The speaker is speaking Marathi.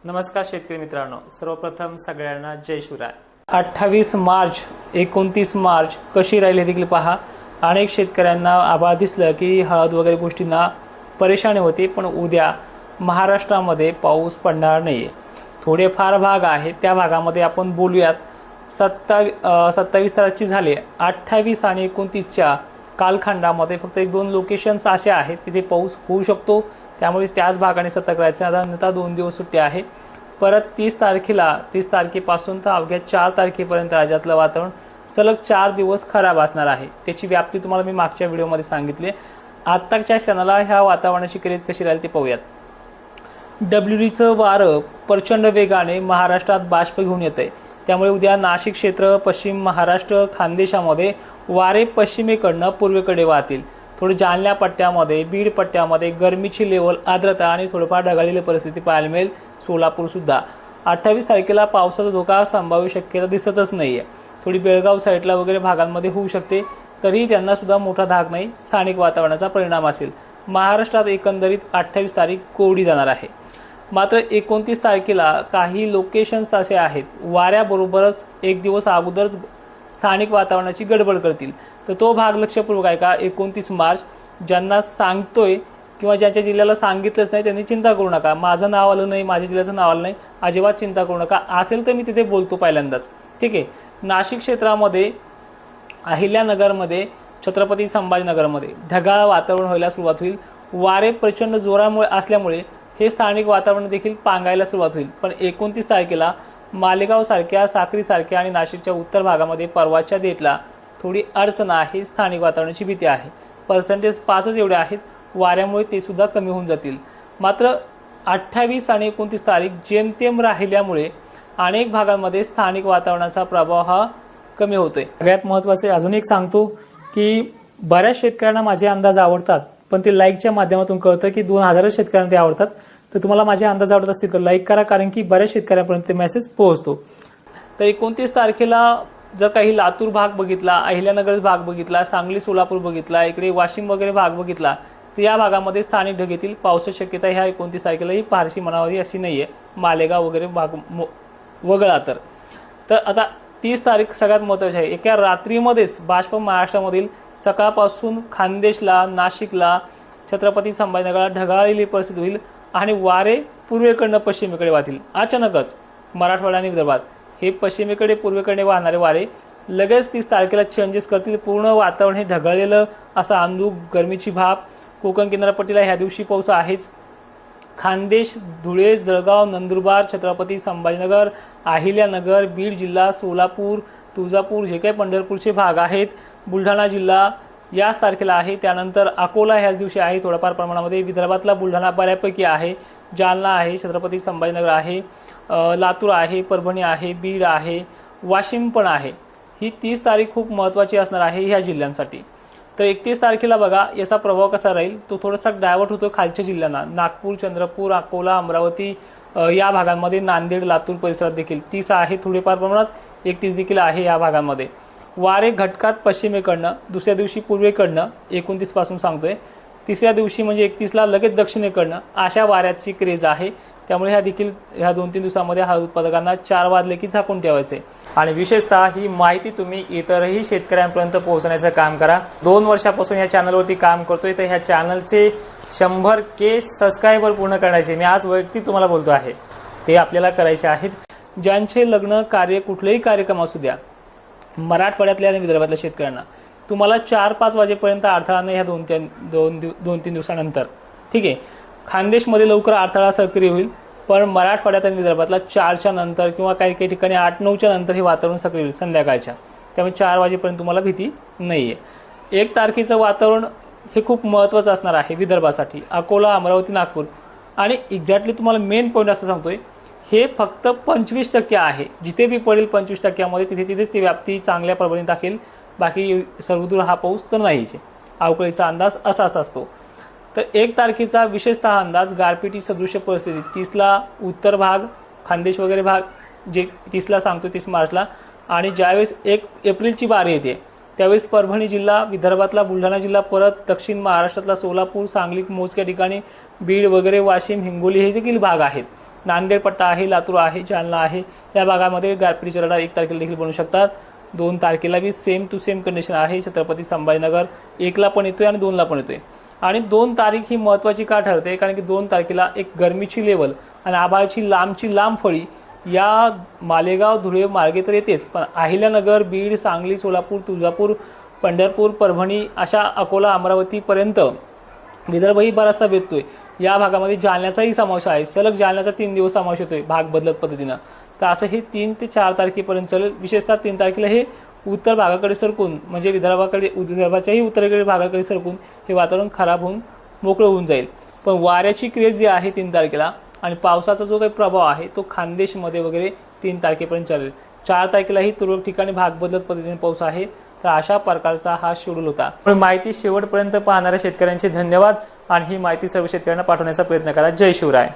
नमस्कार शेतकरी मित्रांनो, सर्वप्रथम सगळ्यांना जय शिवराय। 28 मार्च 29 मार्च कशी राहिली देखील पहा। अनेक शेतकऱ्यांना आभाळ दिसलं की हळद वगैरे गोष्टींना परेशानी होती, पण उद्या महाराष्ट्रामध्ये पाऊस पडणार नाहीये। थोडेफार भाग आहेत, त्या भागामध्ये आपण बोलूयात। 27 तारखेची झाली, 28 आणि 29च्या कालखंडामध्ये फक्त 1-2 लोकेशन्स असे आहेत तिथे पाऊस होऊ शकतो, त्यामुळे त्याच भागाने सतर्क राहायचं। आता 2 दिवस सुट्टी आहे। परत 30 तारखेपासून तर अवघ्या 4 तारखेपर्यंत राज्यातलं वातावरण सलग 4 दिवस खराब असणार आहे। त्याची व्याप्ती तुम्हाला मी मागच्या व्हिडिओमध्ये सांगितली। आत्ताच्या क्षणाला ह्या वातावरणाची क्रेज कशी राहील ते पाहूयात। डब्ल्यूडीचं वारं प्रचंड वेगाने महाराष्ट्रात बाष्प घेऊन येतंय, त्यामुळे उद्या नाशिक क्षेत्र, पश्चिम महाराष्ट्र, खानदेशामध्ये वारे पश्चिमेकडनं पूर्वेकडे वाहतील। थोडे जालन्या पट्ट्यामध्ये, बीड पट्ट्यामध्ये गरमीची लेवल, आर्द्रता आणि थोडीफार ढगाळलेली परिस्थिती पाहायला मिळेल। सोलापूर सुद्धा 28 तारखेला पावसाचा धोका संभाव्य शक्यता दिसतच नाहीये। थोडी बेळगाव साईडला वगैरे भागांमध्ये होऊ शकते, तरीही त्यांना सुद्धा मोठा धाक नाही, स्थानिक वातावरणाचा परिणाम असेल। महाराष्ट्रात एकंदरीत 28 तारीख कोरडी जाणार आहे। मात्र 29 तारखेला काही लोकेशन्स असे आहेत वाऱ्याबरोबरच 1 दिवस अगोदरच स्थानिक वातावरणाची गडबड करतील। तर तो भाग लक्षपूर्वक आहे का। 29 मार्च ज्यांना सांगतोय किंवा ज्यांच्या जिल्ह्याला सांगितलंच नाही त्यांनी चिंता करू नका। माझं नाव आलं नाही, माझ्या जिल्ह्याचं नाव आलं नाही, अजिबात चिंता करू नका। असेल तर मी तिथे बोलतो पहिल्यांदाच, ठीक आहे। नाशिक क्षेत्रामध्ये, अहिल्यानगरमध्ये, छत्रपती संभाजीनगरमध्ये ढगाळ वातावरण व्हायला सुरुवात होईल। वारे प्रचंड जोरामुळे असल्यामुळे हे स्थानिक वातावरण देखील पांगायला सुरुवात होईल। पण 29 तारखेला मालेगाव सारख्या, साक्री सारख्या आणि नाशिकच्या उत्तर भागामध्ये परवाच्या डेटला थोडी अडचण आहे, स्थानिक वातावरणाची भीती आहे। पर्सेंटेज 5च एवढे आहेत, वाऱ्यामुळे ते सुद्धा कमी होऊन जातील। मात्र 28 आणि 29 तारीख जेमतेम राहिल्यामुळे अनेक भागांमध्ये स्थानिक वातावरणाचा प्रभाव हा कमी होतोय। सगळ्यात महत्त्वाचे अजून एक सांगतो की बऱ्याच शेतकऱ्यांना माझे अंदाज आवडतात, पण ते लाईकच्या माध्यमातून कळतं की 2000 शेतकऱ्यांना ते आवडतात। तर तुम्हाला माझे अंदाज आवडत असतील तर लाईक करा, कारण की बऱ्याच शेतकऱ्यांपर्यंत ते मेसेज पोहोचतो। तर 29 तारखेला जर काही लातूर भाग बघितला, अहिल्यानगर भाग बघितला, सांगली सोलापूर बघितला, इकडे वाशिम वगैरे भाग बघितला, तर या भागामध्ये स्थानिक ढग येतील। पावसाची शक्यता ह्या 29 तारखेलाही फारशी म्हणावी अशी नाहीये, मालेगाव वगैरे भाग वगळा तर आता 30 तारीख सगळ्यात महत्त्वाची आहे। एका रात्रीमध्येच बाष्प महाराष्ट्रामधील सकाळपासून खानदेशला, नाशिकला, छत्रपती संभाजीनगरला ढगाळलेली परिस्थिती होईल आणि वारे पूर्वेकडनं पश्चिमेकडे वाहतील। अचानकच मराठवाडा आणि विदर्भात हे पश्चिमेकडे पूर्वेकडे वाहणारे वारे लगेच 30 तारखेला चेंजेस करतील। पूर्ण वातावरण हे ढगाळलेलं असं अंधूक, गरमीची भाप। कोकण किनारपट्टीला ह्या दिवशी पाऊस आहेच। खानदेश, धुळे, जळगाव, नंदुरबार, छत्रपती संभाजीनगर, अहिल्यानगर, बीड जिल्हा, सोलापूर, तुळजापूर, जे काही पंढरपूरचे भाग आहेत, बुलढाणा जिल्हा याच तारखेला आहे। त्यानंतर अकोला ह्याच दिवशी आहे थोड्याफार प्रमाणामध्ये। विदर्भातला बुलढाणा बऱ्यापैकी आहे, जालना आहे, छत्रपती संभाजीनगर आहे, लातूर आहे, परभणी आहे, बीड आहे, वाशिम पण आहे। ही 30 तारीख खूप महत्त्वाची असणार आहे ह्या जिल्ह्यांसाठी। तर 31 तारखेला बघा याचा प्रभाव कसा राहील, तो थोडासा डायव्हर्ट होतो खालच्या जिल्ह्यांना। नागपूर, चंद्रपूर, अकोला, अमरावती या भागांमध्ये, नांदेड, लातूर परिसरात देखील 30 आहे थोडेफार प्रमाणात, 31 देखील आहे या भागांमध्ये। वारे घटकात पश्चिमेकडनं, दुसऱ्या दिवशी पूर्वेकडनं 29 पासून सांगतोय, तिसऱ्या दिवशी म्हणजे 31ला लगेच दक्षिणेकडनं अशा वाऱ्याची क्रेज आहे। त्यामुळे ह्या 2-3 दिवसामध्ये हळद उत्पादकांना 4 वाजले की झाकून ठेवायचे। आणि विशेषतः ही माहिती तुम्ही इतरही शेतकऱ्यांपर्यंत पोहोचण्याचं काम करा। 2 वर्षापासून या चॅनलवरती काम करतोय, तर ह्या चॅनलचे 100K सबस्क्रायबर पूर्ण करण्याचे मी आज वैयक्तिक तुम्हाला बोलतो आहे, ते आपल्याला करायचे आहेत। ज्यांचे लग्न कार्य, कुठलेही कार्यक्रम असू द्या, मराठवाड्यातल्या आणि विदर्भातल्या शेतकऱ्यांना तुम्हाला 4-5 वाजेपर्यंत अडथळा नाही ह्या 2-3 दिवसानंतर, ठीक आहे। खानदेशमध्ये लवकर अडथळा सक्रिय होईल, पण मराठवाड्यात आणि विदर्भातला 4च्या नंतर किंवा काही ठिकाणी 8-9च्या नंतर हे वातावरण सक्रिय होईल संध्याकाळच्या। त्यामुळे 4 वाजेपर्यंत तुम्हाला भीती नाहीये। 1 तारखेचं वातावरण हे खूप महत्त्वाचं असणार आहे विदर्भासाठी। अकोला, अमरावती, नागपूर आणि एक्झॅक्टली तुम्हाला मेन पॉईंट असं सांगतोय, हे फक्त 25% आहे। जिथे बी पडेल 25%मध्ये तिथेच ती व्याप्ती चांगल्या प्रमाणात दाखवेल, बाकी सर्वदूर हा पाऊस तर नाहीच। अवकाळीचा अंदाज असाच असतो। तर 1 तारखेचा विशेषतः अंदाज गारपिटी सदृश्य परिस्थिती 30ला उत्तर भाग, खानदेश वगैरे भाग जे 30ला सांगतो 30 मार्चला, आणि ज्यावेळेस 1 एप्रिलची बारी येते त्यावेळेस परभणी जिल्हा, विदर्भातला बुलढाणा जिल्हा, परत दक्षिण महाराष्ट्रातला सोलापूर, सांगली मोजक्या ठिकाणी, बीड वगैरे, वाशिम, हिंगोली हे देखील भाग आहेत। नांदेड पट्टा आहे, लातूर आहे, जालना आहे, या भागामध्ये गारपिटीचे रडार 1 तारखेला देखील बनू शकतात. 2 तारखेला be same to same condition आहे. छत्रपती संभाजीनगर 1 ला पण येतोय आणि 2 ला पण येतोय. आणि 2 तारीख ही महत्त्वाची का ठरते, कारण की 2 तारखेला एक गरमीची लेवल आणि आभाळाची लांब फळी या मालेगाव धुळे मार्गे तर येतेच, पण अहिल्यानगर, बीड, सांगली, सोलापूर, तुळजापूर, पंढरपूर, परभणी अशा अकोला, अमरावतीपर्यंत विदर्भही बराचसा भेटतोय. या भागामध्ये जालन्याचाही समावेश आहे. सलग जालन्याचा 3 दिवस समावेश होतोय भाग बदलत पद्धतीनं. तर असं हे 3 ते 4 तारखेपर्यंत चालेल. विशेषतः 3 तारखेला हे उत्तर भागाकडे सरकून, म्हणजे विदर्भाच्याही उत्तरेकडील भागाकडे सरकून हे वातावरण खराब होऊन मोकळं होऊन जाईल. पण वाऱ्याची क्रेज जी आहे 3 तारखेला आणि पावसाचा जो काही प्रभाव आहे तो खानदेशमध्ये वगैरे 3 तारखेपर्यंत चालेल. 4 तारखेलाही तुरळक ठिकाणी भाग बदलत पद्धतीने पाऊस आहे. तर अशा प्रकारचा हा शेड्यूल होता. पण माहिती शेवटपर्यंत पाहणाऱ्या शेतकऱ्यांचे धन्यवाद आणि ही माहिती सर्व शेतकऱ्यांना पाठवण्याचा प्रयत्न करा. जय शिवराय.